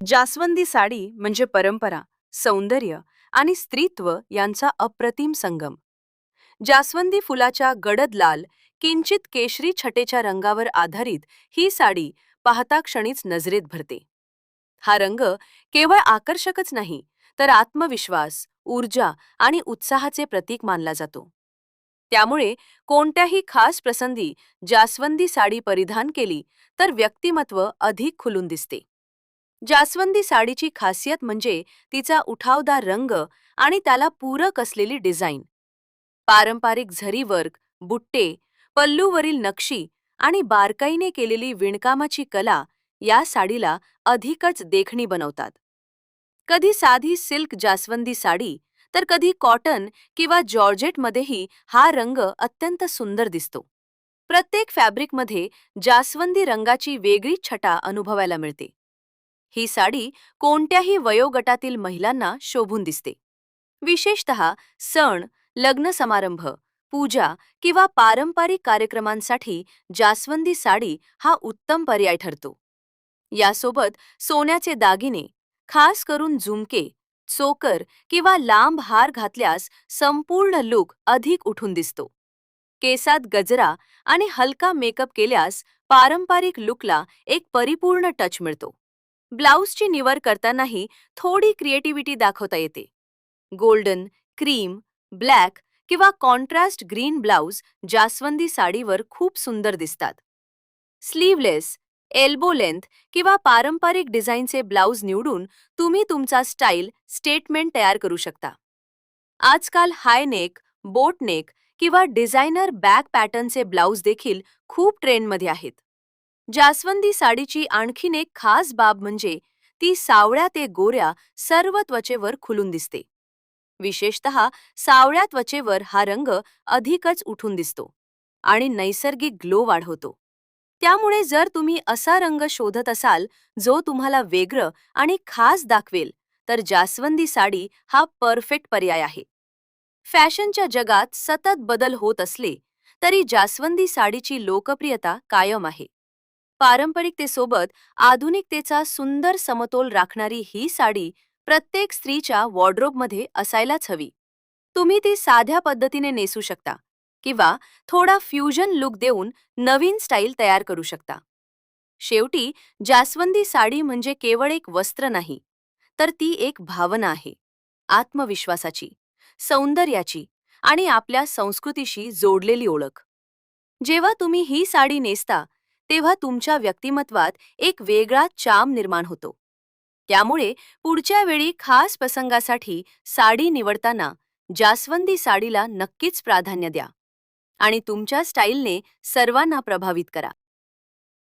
जास्वंदी साडी म्हणजे परंपरा, सौंदर्य आणि स्त्रीत्व यांचा अप्रतिम संगम. जास्वंदी फुलाच्या गडद लाल, किंचित केशरी छटेच्या रंगावर आधारित ही साडी पाहता क्षणीच नजरेत भरते. हा रंग केवळ आकर्षकच नाही, तर आत्मविश्वास, ऊर्जा आणि उत्साहाचे प्रतीक मानला जातो. त्यामुळे कोणत्याही खास प्रसंगी जास्वंदी साडी परिधान केली तर व्यक्तिमत्व अधिक खुलून दिसते. जास्वंदी साडीची खासियत म्हणजे तिचा उठावदार रंग आणि त्याला पूरक असलेली डिझाईन. पारंपरिक झरी वर्क, बुट्टे, पल्लूवरील नक्षी आणि बारकाईने केलेली विणकामाची कला या साडीला अधिकच देखणी बनवतात. कधी साधी सिल्क जास्वंदी साडी, तर कधी कॉटन किंवा जॉर्जेटमध्येही हा रंग अत्यंत सुंदर दिसतो. प्रत्येक फॅब्रिकमध्ये जास्वंदी रंगाची वेगळी छटा अनुभवायला मिळते. ही साडी कोणत्याही वयोगटातील महिलांना शोभून दिसते. विशेषतः सण, लग्न समारंभ, पूजा किंवा पारंपरिक कार्यक्रमांसाठी जास्वंदी साडी हा उत्तम पर्याय ठरतो. यासोबत सोन्याचे दागिने, खास करून झुमके, चोकर किंवा लांब हार घातल्यास संपूर्ण लूक अधिक उठून दिसतो. केसात गजरा आणि हलका मेकअप केल्यास पारंपरिक लुकला एक परिपूर्ण टच मिळतो. ब्लाउजची निवड करतानाही थोडी क्रिएटिव्हिटी दाखवता येते. गोल्डन, क्रीम, ब्लॅक किंवा कॉन्ट्रास्ट ग्रीन ब्लाउज जास्वंदी साडीवर खूप सुंदर दिसतात. स्लीवलेस, एल्बो लेंथ किंवा पारंपरिक डिझाईनचे ब्लाउज निवडून तुम्ही तुमचा स्टाईल स्टेटमेंट तयार करू शकता. आजकाल हाय नेक, बोट नेक किंवा डिझायनर बॅक पॅटर्नचे ब्लाउज देखील खूप ट्रेंडमध्ये आहेत. जास्वंदी साडीची आणखीन एक खास बाब म्हणजे ती सावळ्या ते गोऱ्या सर्व त्वचेवर खुलून दिसते. विशेषतः सावळ्या त्वचेवर हा रंग अधिकच उठून दिसतो आणि नैसर्गिक ग्लो वाढवतो. त्यामुळे जर तुम्ही असा रंग शोधत असाल जो तुम्हाला वेगळं आणि खास दाखवेल, तर जास्वंदी साडी हा परफेक्ट पर्याय आहे. फॅशनच्या जगात सतत बदल होत असले तरी जास्वंदी साडीची लोकप्रियता कायम आहे. पारंपरिकतेसोबत आधुनिकतेचा सुंदर समतोल राखणारी ही साडी प्रत्येक स्त्रीच्या वॉर्डरोबमध्ये असायलाच हवी. तुम्ही ती साध्या पद्धतीने नेसू शकता किंवा थोडा फ्युजन लुक देऊन नवीन स्टाईल तयार करू शकता. शेवटी जास्वंदी साडी म्हणजे केवळ एक वस्त्र नाही, तर ती एक भावना आहे. आत्मविश्वासाची, सौंदर्याची आणि आपल्या संस्कृतीशी जोडलेली ओळख. जेव्हा तुम्ही ही साडी नेसता तेव्हा तुमच्या व्यक्तिमत्वात एक वेगळा चार्म निर्माण होतो. त्यामुळे पुढच्या वेळी खास प्रसंगासाठी साडी निवडताना जास्वंदी साडीला नक्कीच प्राधान्य द्या आणि तुमच्या स्टाईलने सर्वांना प्रभावित करा.